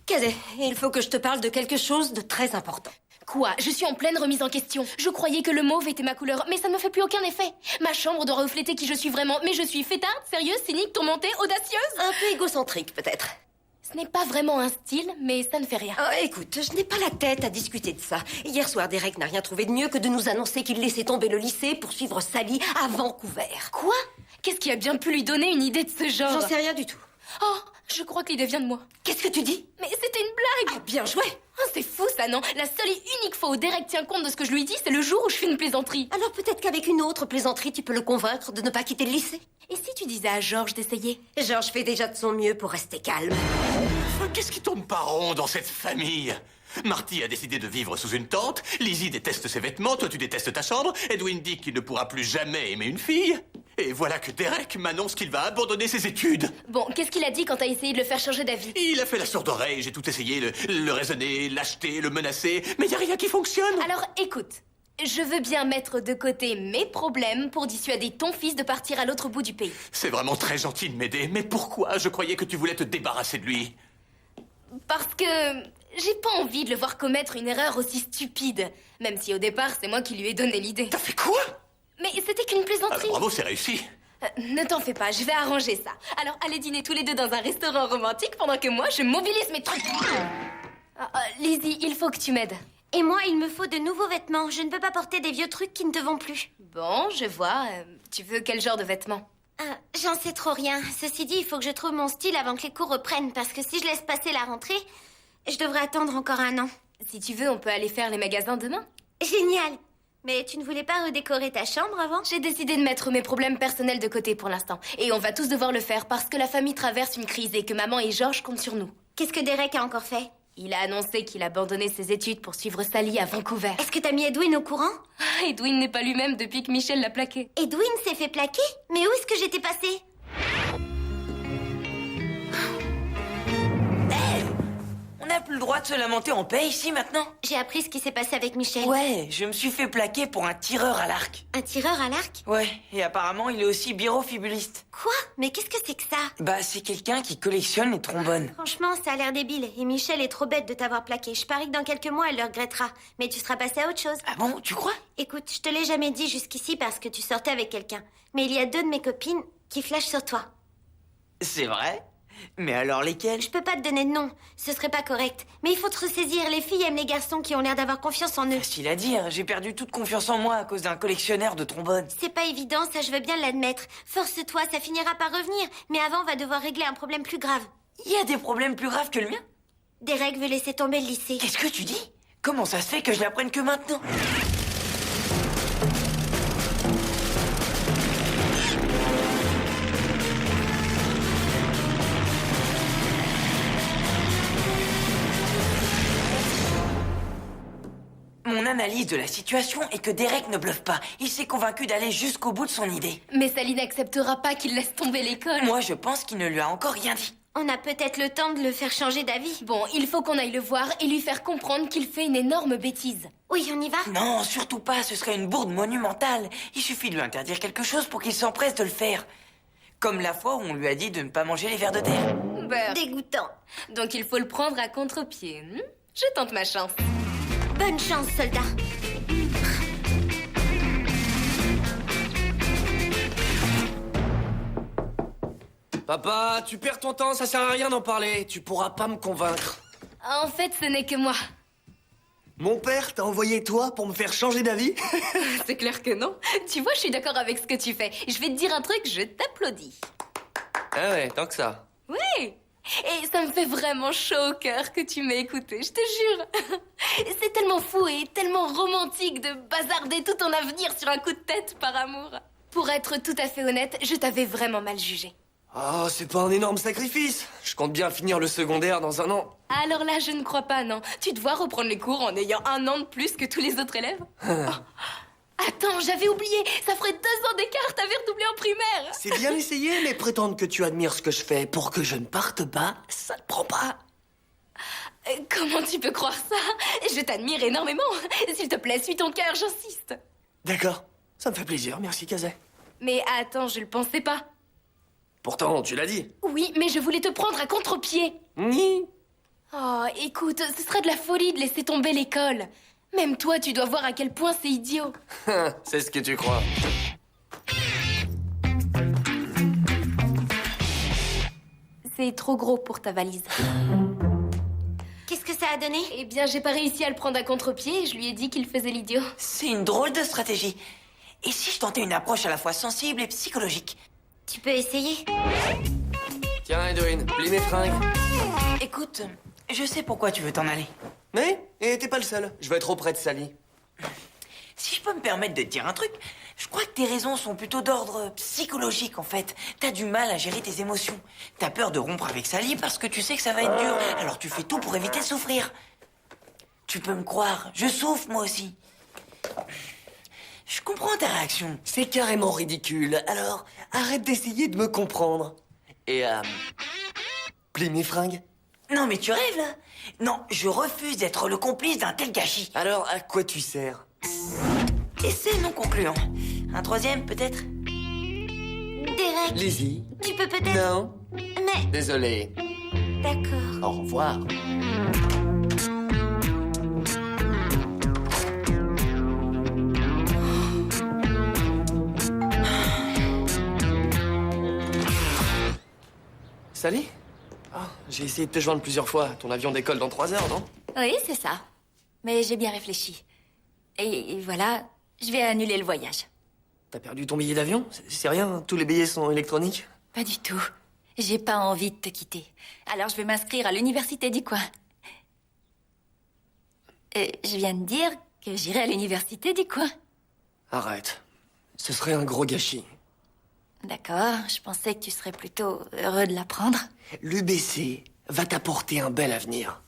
Kazé, il faut que je te parle de quelque chose de très important. Quoi? Je suis en pleine remise en question. Je croyais que le mauve était ma couleur, mais ça ne me fait plus aucun effet. Ma chambre doit refléter qui je suis vraiment, mais je suis fêtarde, sérieuse, cynique, tourmentée, audacieuse. Un peu égocentrique, peut-être. Ce n'est pas vraiment un style, mais ça ne fait rien. Oh, écoute, je n'ai pas la tête à discuter de ça. Hier soir, Derek n'a rien trouvé de mieux que de nous annoncer qu'il laissait tomber le lycée pour suivre Sally à Vancouver. Quoi? Qu'est-ce qui a bien pu lui donner une idée de ce genre? J'en sais rien du tout. Oh, je crois que l'idée vient de moi. Qu'est-ce que tu dis? Mais c'était une blague! Ah, bien joué! Oh, c'est fou ça, non? La seule et unique fois où Derek tient compte de ce que je lui dis, c'est le jour où je fais une plaisanterie. Alors peut-être qu'avec une autre plaisanterie, tu peux le convaincre de ne pas quitter le lycée. Et si tu disais à George d'essayer? George fait déjà de son mieux pour rester calme. Qu'est-ce qui tourne pas rond dans cette famille? Marty a décidé de vivre sous une tente, Lizzie déteste ses vêtements, toi tu détestes ta chambre, Edwin dit qu'il ne pourra plus jamais aimer une fille. Et voilà que Derek m'annonce qu'il va abandonner ses études. Bon, qu'est-ce qu'il a dit quand t'as essayé de le faire changer d'avis? Il a fait la sourde oreille, j'ai tout essayé, le raisonner, l'acheter, le menacer, mais y a rien qui fonctionne. Alors écoute, je veux bien mettre de côté mes problèmes pour dissuader ton fils de partir à l'autre bout du pays. C'est vraiment très gentil de m'aider, mais pourquoi? Je croyais que tu voulais te débarrasser de lui. Parce que j'ai pas envie de le voir commettre une erreur aussi stupide. Même si au départ, c'est moi qui lui ai donné l'idée. T'as fait quoi? Mais c'était qu'une plaisanterie. Bravo, c'est réussi. Ne t'en fais pas, je vais arranger ça. Alors allez dîner tous les deux dans un restaurant romantique pendant que moi, je mobilise mes trucs. Lizzie, il faut que tu m'aides. Et moi, il me faut de nouveaux vêtements. Je ne peux pas porter des vieux trucs qui ne te vont plus. Bon, je vois. Tu veux quel genre de vêtements? J'en sais trop rien. Ceci dit, il faut que je trouve mon style avant que les cours reprennent. Parce que si je laisse passer la rentrée, je devrais attendre encore un an. Si tu veux, on peut aller faire les magasins demain. Génial! Mais tu ne voulais pas redécorer ta chambre avant? J'ai décidé de mettre mes problèmes personnels de côté pour l'instant. Et on va tous devoir le faire parce que la famille traverse une crise et que maman et George comptent sur nous. Qu'est-ce que Derek a encore fait? Il a annoncé qu'il abandonnait ses études pour suivre Sally à Vancouver. Est-ce que t'as mis Edwin au courant? Edwin n'est pas lui-même depuis que Michel l'a plaqué. Edwin s'est fait plaquer? Mais où est-ce que j'étais passée? On n'a plus le droit de se lamenter en paix ici maintenant? J'ai appris ce qui s'est passé avec Michel. Ouais, je me suis fait plaquer pour un tireur à l'arc. Un tireur à l'arc? Ouais, et apparemment il est aussi birofibuliste. Quoi? Mais qu'est-ce que c'est que ça? Bah c'est quelqu'un qui collectionne les trombones. Franchement, ça a l'air débile. Et Michel est trop bête de t'avoir plaqué. Je parie que dans quelques mois, elle le regrettera. Mais tu seras passé à autre chose. Ah bon, tu crois? Écoute, je te l'ai jamais dit jusqu'ici parce que tu sortais avec quelqu'un. Mais il y a 2 de mes copines qui flashent sur toi. C'est vrai? Mais alors lesquels? Je peux pas te donner de nom, ce serait pas correct. Mais il faut te ressaisir, les filles aiment les garçons qui ont l'air d'avoir confiance en eux. Facile à dire, j'ai perdu toute confiance en moi à cause d'un collectionneur de trombones. C'est pas évident, ça je veux bien l'admettre. Force-toi, ça finira par revenir. Mais avant, on va devoir régler un problème plus grave. Il y a des problèmes plus graves que le mien? Derek veut laisser tomber le lycée. Qu'est-ce que tu dis? Comment ça se fait que je l'apprenne que maintenant? Mon analyse de la situation est que Derek ne bluffe pas. Il s'est convaincu d'aller jusqu'au bout de son idée. Mais Sally n'acceptera pas qu'il laisse tomber l'école. Moi, je pense qu'il ne lui a encore rien dit. On a peut-être le temps de le faire changer d'avis. Bon, il faut qu'on aille le voir et lui faire comprendre qu'il fait une énorme bêtise. Oui, on y va? Non, surtout pas, ce serait une bourde monumentale. Il suffit de lui interdire quelque chose pour qu'il s'empresse de le faire. Comme la fois où on lui a dit de ne pas manger les vers de terre. Dégoûtant. Donc il faut le prendre à contre-pied. Je tente ma chance. Bonne chance, soldat. Papa, tu perds ton temps, ça sert à rien d'en parler. Tu pourras pas me convaincre. En fait, ce n'est que moi. Mon père t'a envoyé toi pour me faire changer d'avis? C'est clair que non. Tu vois, je suis d'accord avec ce que tu fais. Je vais te dire un truc, je t'applaudis. Ah ouais, tant que ça. Oui. Et ça me fait vraiment chaud au cœur que tu m'aies écouté, je te jure. C'est tellement fou et tellement romantique de bazarder tout ton avenir sur un coup de tête par amour. Pour être tout à fait honnête, je t'avais vraiment mal jugé. Oh, c'est pas un énorme sacrifice. Je compte bien finir le secondaire dans un an. Alors là, je ne crois pas, non. Tu dois reprendre les cours en ayant un an de plus que tous les autres élèves. Oh. Attends, j'avais oublié. Ça ferait 2 ans d'écart, t'avais redoublé en primaire. C'est bien essayé, mais prétendre que tu admires ce que je fais pour que je ne parte pas, ça ne prend pas. Comment tu peux croire ça? Je t'admire énormément. S'il te plaît, suis ton cœur, j'insiste. D'accord, ça me fait plaisir, merci Kazé. Mais attends, je le pensais pas. Pourtant, tu l'as dit. Oui, mais je voulais te prendre à contre-pied. Ni. Oh, écoute, ce serait de la folie de laisser tomber l'école. Même toi, tu dois voir à quel point c'est idiot. C'est ce que tu crois. C'est trop gros pour ta valise. Qu'est-ce que ça a donné? Eh bien, j'ai pas réussi à le prendre à contre-pied et je lui ai dit qu'il faisait l'idiot. C'est une drôle de stratégie. Et si je tentais une approche à la fois sensible et psychologique? Tu peux essayer? Tiens, Edwin, plie mes fringues. Écoute, je sais pourquoi tu veux t'en aller. Mais, t'es pas le seul. Je vais être auprès de Sally. Si je peux me permettre de te dire un truc, je crois que tes raisons sont plutôt d'ordre psychologique, en fait. T'as du mal à gérer tes émotions. T'as peur de rompre avec Sally parce que tu sais que ça va être dur. Alors tu fais tout pour éviter de souffrir. Tu peux me croire, je souffre moi aussi. Je comprends ta réaction. C'est carrément ridicule. Alors, arrête d'essayer de me comprendre. Et, plie mes fringues. Non mais tu rêves là? Non, je refuse d'être le complice d'un tel gâchis. Alors, à quoi tu sers? Et c'est non concluant. Un troisième peut-être? Derek, Lizzie? tu peux peut-être... Non. Mais... Désolé. D'accord. Au revoir. Sally? Oh, j'ai essayé de te joindre plusieurs fois. Ton avion décolle dans 3 heures, non? Oui, c'est ça. Mais j'ai bien réfléchi. Et voilà, je vais annuler le voyage. T'as perdu ton billet d'avion? C'est rien, tous les billets sont électroniques. Pas du tout. J'ai pas envie de te quitter. Alors je vais m'inscrire à l'université du coin. Je viens de dire que j'irai à l'université du coin. Arrête. Ce serait un gros gâchis. D'accord, je pensais que tu serais plutôt heureux de l'apprendre. L'UBC va t'apporter un bel avenir.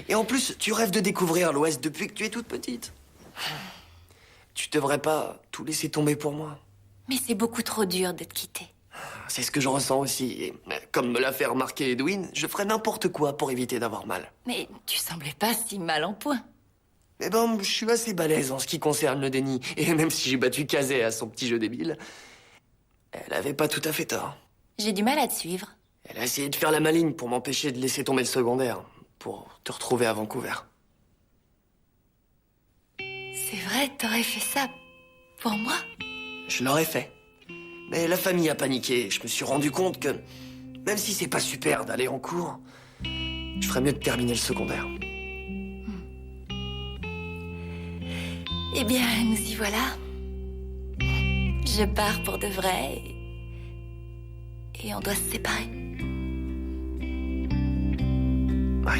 Et en plus, tu rêves de découvrir l'Ouest depuis que tu es toute petite. Tu devrais pas tout laisser tomber pour moi. Mais c'est beaucoup trop dur de te quitter. C'est ce que je ressens aussi. Et comme me l'a fait remarquer Edwin, je ferais n'importe quoi pour éviter d'avoir mal. Mais tu semblais pas si mal en point. Mais bon, je suis assez balèze en ce qui concerne le déni. Et même si j'ai battu Kazé à son petit jeu débile, elle avait pas tout à fait tort. J'ai du mal à te suivre. Elle a essayé de faire la maligne pour m'empêcher de laisser tomber le secondaire, pour te retrouver à Vancouver. C'est vrai, t'aurais fait ça pour moi? Je l'aurais fait. Mais la famille a paniqué. Je me suis rendu compte que, même si c'est pas super d'aller en cours, je ferais mieux de terminer le secondaire. Eh bien, nous y voilà. Je pars pour de vrai et on doit se séparer. Ouais.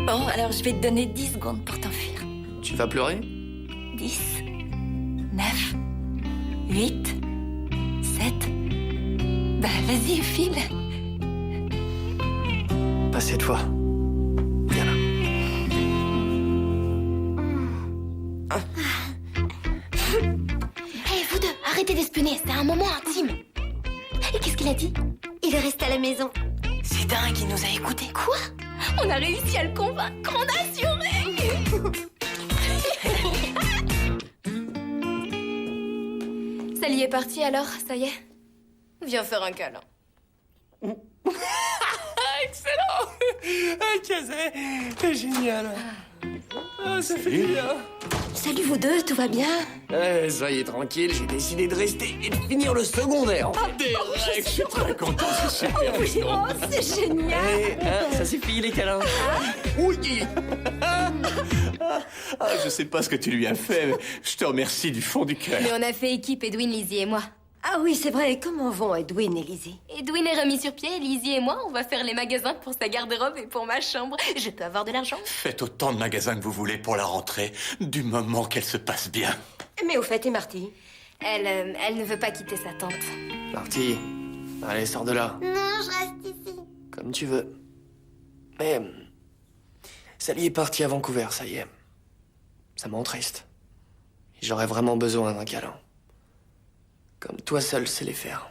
Bon, alors je vais te donner 10 secondes pour t'enfuir. Tu vas pleurer? 10, 9, 8, 7... Bah, vas-y, file. Pas cette fois. Viens là. Hé, vous deux, arrêtez d'espionner, c'est un moment intime. Et qu'est-ce qu'il a dit? Il reste à la maison. C'est dingue, il nous a écoutés. Quoi? On a réussi à le convaincre, on a assuré. Sally est partie alors, ça y est? Viens faire un câlin. Excellent! Kazé, génial. Ah, ça fait du bien. Salut vous deux, tout va bien? Soyez tranquille, j'ai décidé de rester et de finir le secondaire. Derek, je suis très content, c'est super. Oh, c'est génial! Ça suffit les câlins. Oui. Je sais pas ce que tu lui as fait, mais je te remercie du fond du cœur. Mais on a fait équipe, Edwin, Lizzie et moi. Ah oui, c'est vrai, comment vont Edwin et Lizzie? Edwin est remis sur pied, Lizzie et moi, on va faire les magasins pour sa garde-robe et pour ma chambre. Je peux avoir de l'argent? Faites autant de magasins que vous voulez pour la rentrée, du moment qu'elle se passe bien. Mais au fait, et Marty? Elle ne veut pas quitter sa tante. Marty, allez, sors de là. Non, je reste ici. Comme tu veux. Mais... Sally est partie à Vancouver, ça y est. Ça me rend triste. J'aurais vraiment besoin d'un câlin. Comme toi seul sais les faire.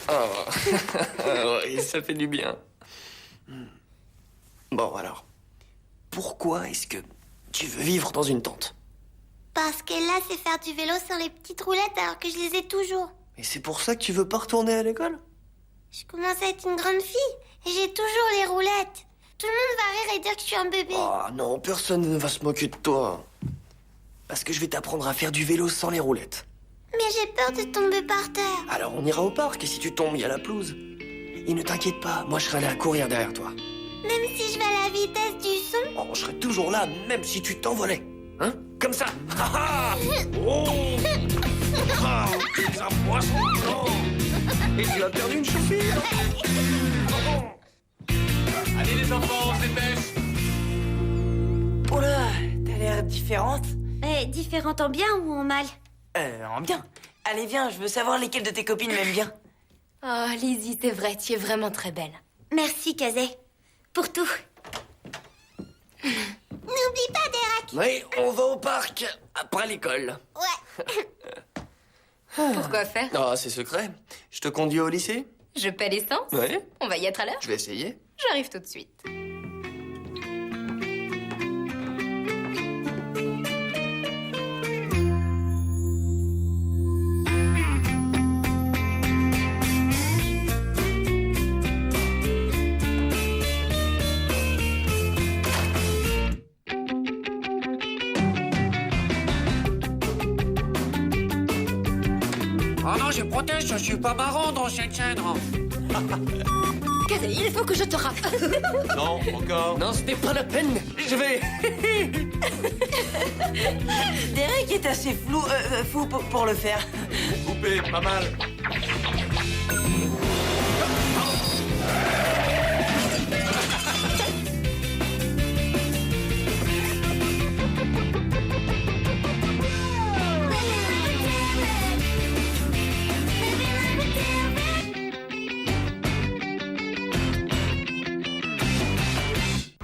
Oh, oui, ça fait du bien. Bon, alors. Pourquoi est-ce que tu veux vivre dans une tente? Parce qu'elle là, c'est faire du vélo sans les petites roulettes alors que je les ai toujours. Et c'est pour ça que tu veux pas retourner à l'école? Je commence à être une grande fille et j'ai toujours les roulettes. Tout le monde va rire et dire que je suis un bébé. Ah non, personne ne va se moquer de toi. Parce que je vais t'apprendre à faire du vélo sans les roulettes. Mais j'ai peur de tomber par terre. Alors on ira au parc et si tu tombes, il y a la pelouse. Et ne t'inquiète pas, moi je serai là à courir derrière toi. Même si je vais à la vitesse du son. Oh, je serai toujours là, même si tu t'envolais. Hein? Comme ça. Ah, ah. Oh. Ah, tu es un poisson. Oh. Et tu as perdu une chaussure. Allez les enfants, on se dépêche. Oh là, t'as l'air différente. Différente en bien ou en mal? En bien. Allez, viens, je veux savoir lesquelles de tes copines m'aiment bien. Oh, Lizzie, c'est vrai, tu es vraiment très belle. Merci, Kazé. Pour tout. N'oublie pas, Derek. Oui, on va au parc après l'école. Ouais. Pourquoi faire? Ah, c'est secret. Je te conduis au lycée? Je paie l'essence? Ouais. On va y être à l'heure? Je vais essayer. J'arrive tout de suite. Oh non, je proteste, je suis pas marrant dans cette scène. Kazé, il faut que je te rappelle. Non, encore. Non, c'était pas la peine. Je vais. Derek est assez fou pour le faire. Coupé, pas mal.